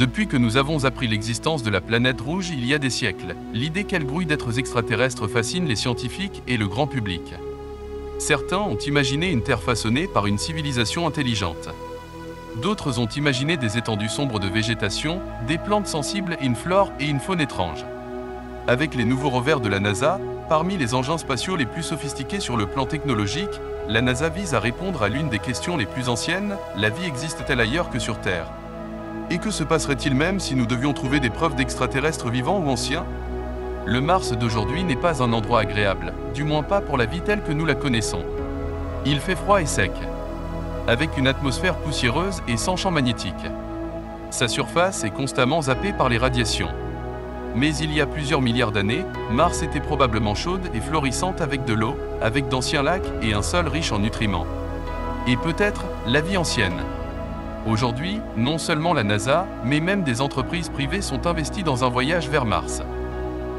Depuis que nous avons appris l'existence de la planète rouge il y a des siècles, l'idée qu'elle grouille d'êtres extraterrestres fascine les scientifiques et le grand public. Certains ont imaginé une Terre façonnée par une civilisation intelligente. D'autres ont imaginé des étendues sombres de végétation, des plantes sensibles et une flore et une faune étrange. Avec les nouveaux rovers de la NASA, parmi les engins spatiaux les plus sophistiqués sur le plan technologique, la NASA vise à répondre à l'une des questions les plus anciennes, la vie existe-t-elle ailleurs que sur Terre? Et que se passerait-il même si nous devions trouver des preuves d'extraterrestres vivants ou anciens? Le Mars d'aujourd'hui n'est pas un endroit agréable, du moins pas pour la vie telle que nous la connaissons. Il fait froid et sec, avec une atmosphère poussiéreuse et sans champ magnétique. Sa surface est constamment zappée par les radiations. Mais il y a plusieurs milliards d'années, Mars était probablement chaude et florissante avec de l'eau, avec d'anciens lacs et un sol riche en nutriments. Et peut-être la vie ancienne. Aujourd'hui, non seulement la NASA, mais même des entreprises privées sont investies dans un voyage vers Mars.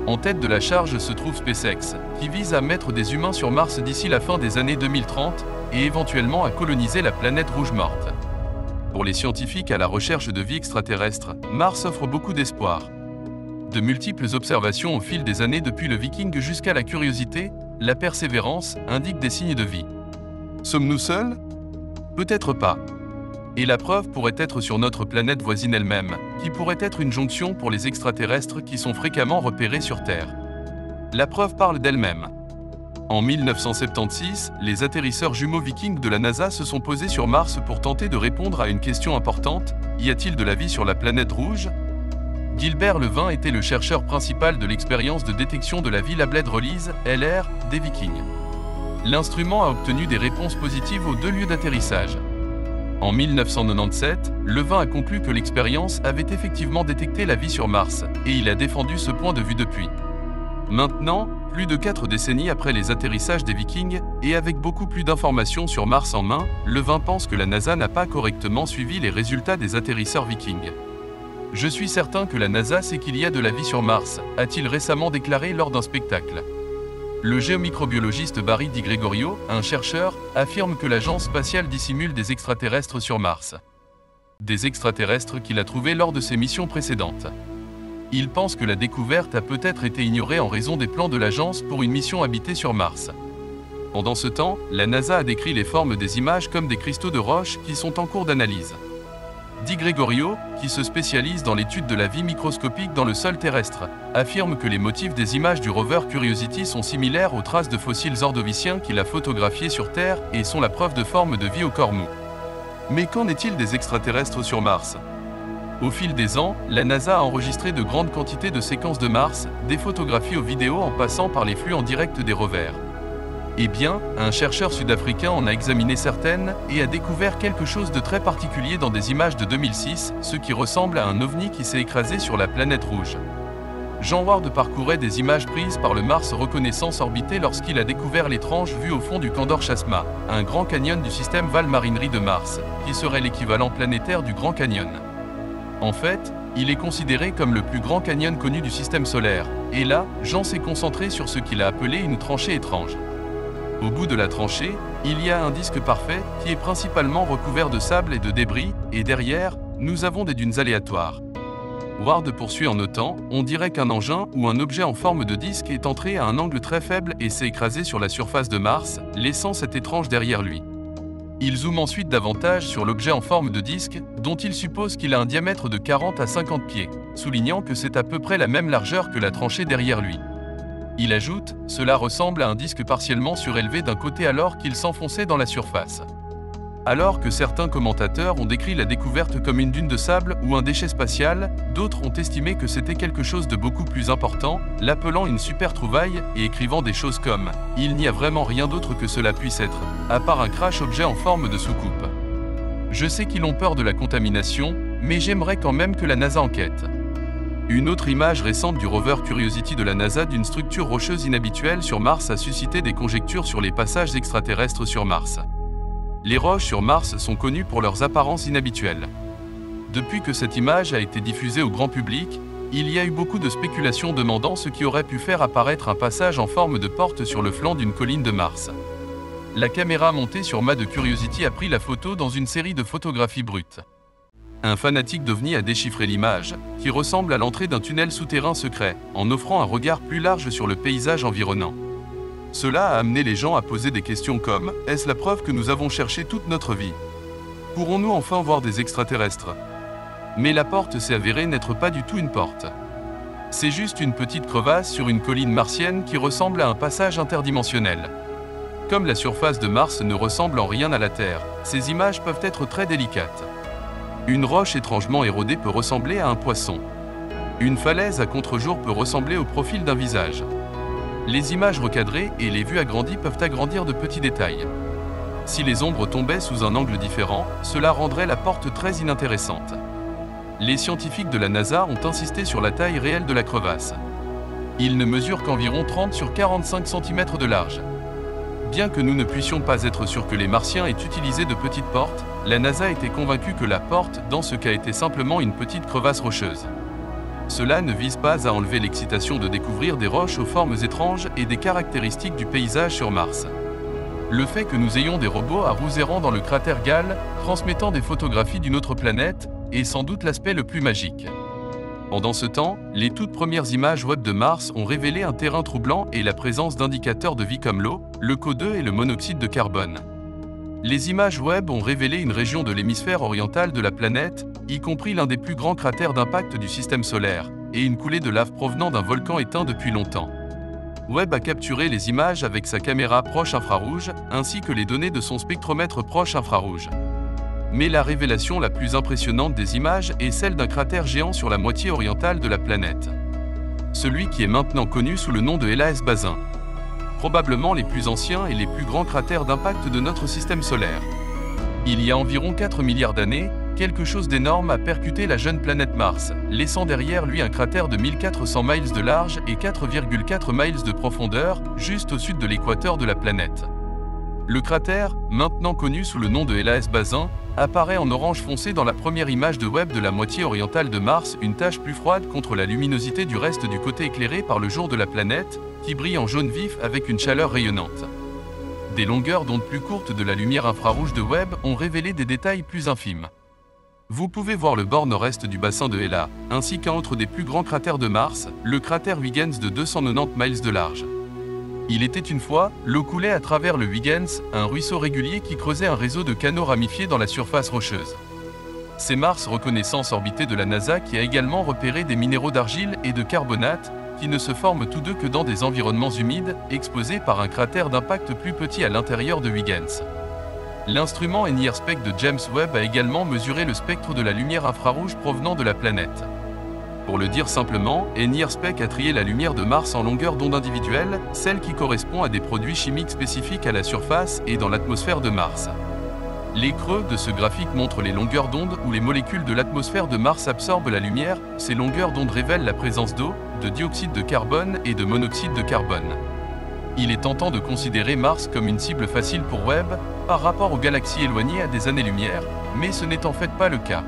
En tête de la charge se trouve SpaceX, qui vise à mettre des humains sur Mars d'ici la fin des années 2030 et éventuellement à coloniser la planète rouge morte. Pour les scientifiques à la recherche de vie extraterrestre, Mars offre beaucoup d'espoir. De multiples observations au fil des années depuis le Viking jusqu'à la Curiosité, la Persévérance indiquent des signes de vie. Sommes-nous seuls? Peut-être pas. Et la preuve pourrait être sur notre planète voisine elle-même, qui pourrait être une jonction pour les extraterrestres qui sont fréquemment repérés sur Terre. La preuve parle d'elle-même. En 1976, les atterrisseurs jumeaux Viking de la NASA se sont posés sur Mars pour tenter de répondre à une question importante: y a-t-il de la vie sur la planète rouge? Gilbert Levin était le chercheur principal de l'expérience de détection de la vie Labeled Release, LR, des Vikings. L'instrument a obtenu des réponses positives aux 2 lieux d'atterrissage. En 1997, Levin a conclu que l'expérience avait effectivement détecté la vie sur Mars, et il a défendu ce point de vue depuis. Maintenant, plus de 4 décennies après les atterrissages des Vikings, et avec beaucoup plus d'informations sur Mars en main, Levin pense que la NASA n'a pas correctement suivi les résultats des atterrisseurs Vikings. Je suis certain que la NASA sait qu'il y a de la vie sur Mars, a-t-il récemment déclaré lors d'un spectacle. Le géomicrobiologiste Barry Di Gregorio, un chercheur, affirme que l'agence spatiale dissimule des extraterrestres sur Mars. Des extraterrestres qu'il a trouvés lors de ses missions précédentes. Il pense que la découverte a peut-être été ignorée en raison des plans de l'agence pour une mission habitée sur Mars. Pendant ce temps, la NASA a décrit les formes des images comme des cristaux de roche qui sont en cours d'analyse. Di Gregorio, qui se spécialise dans l'étude de la vie microscopique dans le sol terrestre, affirme que les motifs des images du rover Curiosity sont similaires aux traces de fossiles ordoviciens qu'il a photographiés sur Terre et sont la preuve de forme de vie au corps mou. Mais qu'en est-il des extraterrestres sur Mars? Au fil des ans, la NASA a enregistré de grandes quantités de séquences de Mars, des photographies aux vidéos en passant par les flux en direct des rovers. Eh bien, un chercheur sud-africain en a examiné certaines et a découvert quelque chose de très particulier dans des images de 2006, ce qui ressemble à un ovni qui s'est écrasé sur la planète rouge. Jean Ward parcourait des images prises par le Mars Reconnaissance Orbité lorsqu'il a découvert l'étrange vue au fond du Kandor Chasma, un grand canyon du système Val-Marinerie de Mars, qui serait l'équivalent planétaire du Grand Canyon. En fait, il est considéré comme le plus grand canyon connu du système solaire, et là, Jean s'est concentré sur ce qu'il a appelé une tranchée étrange. Au bout de la tranchée, il y a un disque parfait qui est principalement recouvert de sable et de débris, et derrière, nous avons des dunes aléatoires. Ward poursuit en notant: on dirait qu'un engin ou un objet en forme de disque est entré à un angle très faible et s'est écrasé sur la surface de Mars, laissant cette étrange derrière lui. Il zoome ensuite davantage sur l'objet en forme de disque, dont il suppose qu'il a un diamètre de 40 à 50 pieds, soulignant que c'est à peu près la même largeur que la tranchée derrière lui. Il ajoute: cela ressemble à un disque partiellement surélevé d'un côté alors qu'il s'enfonçait dans la surface. Alors que certains commentateurs ont décrit la découverte comme une dune de sable ou un déchet spatial, d'autres ont estimé que c'était quelque chose de beaucoup plus important, l'appelant une super trouvaille et écrivant des choses comme: il n'y a vraiment rien d'autre que cela puisse être, à part un crash-objet en forme de soucoupe. Je sais qu'ils ont peur de la contamination, mais j'aimerais quand même que la NASA enquête. Une autre image récente du rover Curiosity de la NASA d'une structure rocheuse inhabituelle sur Mars a suscité des conjectures sur les passages extraterrestres sur Mars. Les roches sur Mars sont connues pour leurs apparences inhabituelles. Depuis que cette image a été diffusée au grand public, il y a eu beaucoup de spéculations demandant ce qui aurait pu faire apparaître un passage en forme de porte sur le flanc d'une colline de Mars. La caméra montée sur mât de Curiosity a pris la photo dans une série de photographies brutes. Un fanatique d'OVNI a déchiffré l'image, qui ressemble à l'entrée d'un tunnel souterrain secret, en offrant un regard plus large sur le paysage environnant. Cela a amené les gens à poser des questions comme « Est-ce la preuve que nous avons cherché toute notre vie? Pourrons-nous enfin voir des extraterrestres ?» Mais la porte s'est avérée n'être pas du tout une porte. C'est juste une petite crevasse sur une colline martienne qui ressemble à un passage interdimensionnel. Comme la surface de Mars ne ressemble en rien à la Terre, ces images peuvent être très délicates. Une roche étrangement érodée peut ressembler à un poisson. Une falaise à contre-jour peut ressembler au profil d'un visage. Les images recadrées et les vues agrandies peuvent agrandir de petits détails. Si les ombres tombaient sous un angle différent, cela rendrait la porte très inintéressante. Les scientifiques de la NASA ont insisté sur la taille réelle de la crevasse. Il ne mesure qu'environ 30 sur 45 cm de large. Bien que nous ne puissions pas être sûrs que les Martiens aient utilisé de petites portes, la NASA était convaincue que la porte, dans ce cas, était simplement une petite crevasse rocheuse. Cela ne vise pas à enlever l'excitation de découvrir des roches aux formes étranges et des caractéristiques du paysage sur Mars. Le fait que nous ayons des robots à roues errant dans le cratère Gale, transmettant des photographies d'une autre planète, est sans doute l'aspect le plus magique. Pendant ce temps, les toutes premières images web de Mars ont révélé un terrain troublant et la présence d'indicateurs de vie comme l'eau, le CO2 et le monoxyde de carbone. Les images web ont révélé une région de l'hémisphère oriental de la planète, y compris l'un des plus grands cratères d'impact du système solaire, et une coulée de lave provenant d'un volcan éteint depuis longtemps. Webb a capturé les images avec sa caméra proche infrarouge, ainsi que les données de son spectromètre proche infrarouge. Mais la révélation la plus impressionnante des images est celle d'un cratère géant sur la moitié orientale de la planète. Celui qui est maintenant connu sous le nom de Hellas Basin. Probablement les plus anciens et les plus grands cratères d'impact de notre système solaire. Il y a environ 4 milliards d'années, quelque chose d'énorme a percuté la jeune planète Mars, laissant derrière lui un cratère de 1400 miles de large et 4,4 miles de profondeur, juste au sud de l'équateur de la planète. Le cratère, maintenant connu sous le nom de Hellas Basin, apparaît en orange foncé dans la première image de Webb de la moitié orientale de Mars, une tache plus froide contre la luminosité du reste du côté éclairé par le jour de la planète, qui brille en jaune vif avec une chaleur rayonnante. Des longueurs d'onde plus courtes de la lumière infrarouge de Webb ont révélé des détails plus infimes. Vous pouvez voir le bord nord-est du bassin de Hellas, ainsi qu'un autre des plus grands cratères de Mars, le cratère Huygens de 290 miles de large. Il était une fois, l'eau coulait à travers le Huygens, un ruisseau régulier qui creusait un réseau de canaux ramifiés dans la surface rocheuse. C'est Mars Reconnaissance Orbité de la NASA qui a également repéré des minéraux d'argile et de carbonate, qui ne se forment tous deux que dans des environnements humides, exposés par un cratère d'impact plus petit à l'intérieur de Huygens. L'instrument NIRSPEC de James Webb a également mesuré le spectre de la lumière infrarouge provenant de la planète. Pour le dire simplement, NIRSPEC a trié la lumière de Mars en longueur d'onde individuelle, celle qui correspond à des produits chimiques spécifiques à la surface et dans l'atmosphère de Mars. Les creux de ce graphique montrent les longueurs d'onde où les molécules de l'atmosphère de Mars absorbent la lumière. Ces longueurs d'onde révèlent la présence d'eau, de dioxyde de carbone et de monoxyde de carbone. Il est tentant de considérer Mars comme une cible facile pour Webb, par rapport aux galaxies éloignées à des années-lumière, mais ce n'est en fait pas le cas.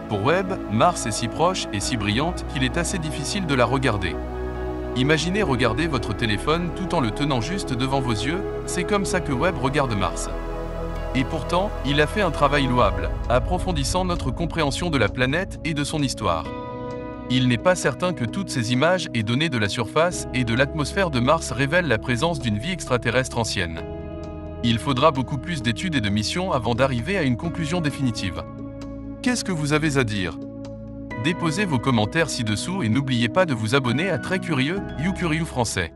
Pour Webb, Mars est si proche et si brillante qu'il est assez difficile de la regarder. Imaginez regarder votre téléphone tout en le tenant juste devant vos yeux, c'est comme ça que Webb regarde Mars. Et pourtant, il a fait un travail louable, approfondissant notre compréhension de la planète et de son histoire. Il n'est pas certain que toutes ces images et données de la surface et de l'atmosphère de Mars révèlent la présence d'une vie extraterrestre ancienne. Il faudra beaucoup plus d'études et de missions avant d'arriver à une conclusion définitive. Qu'est-ce que vous avez à dire? Déposez vos commentaires ci-dessous et n'oubliez pas de vous abonner à Très Curieux, YouCurieux français.